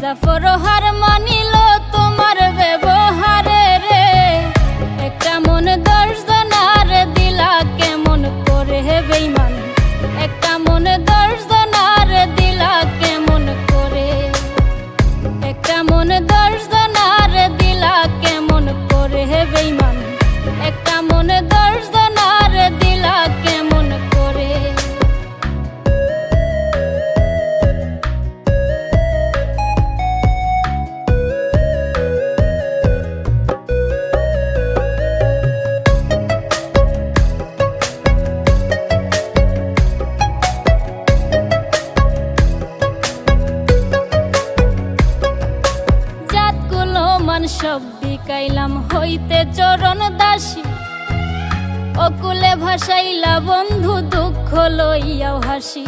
জাফর হার মানিল তোমার ব্যবহারে রে। একটা মন 10 জনার দিলা কেমন করে বেঈমান, একটা মন 10 জনার দিলা কেমন করে, একটা মন 10 জনার দিলা কেমন করে বেঈমান, একটা মন 10 জনার দিলা কেমন করে। সব বিকাইলাম হইতে চরণ দাসী, অকুলে ভাসাইলা বন্ধু দুঃখ লইয়াও হাসি।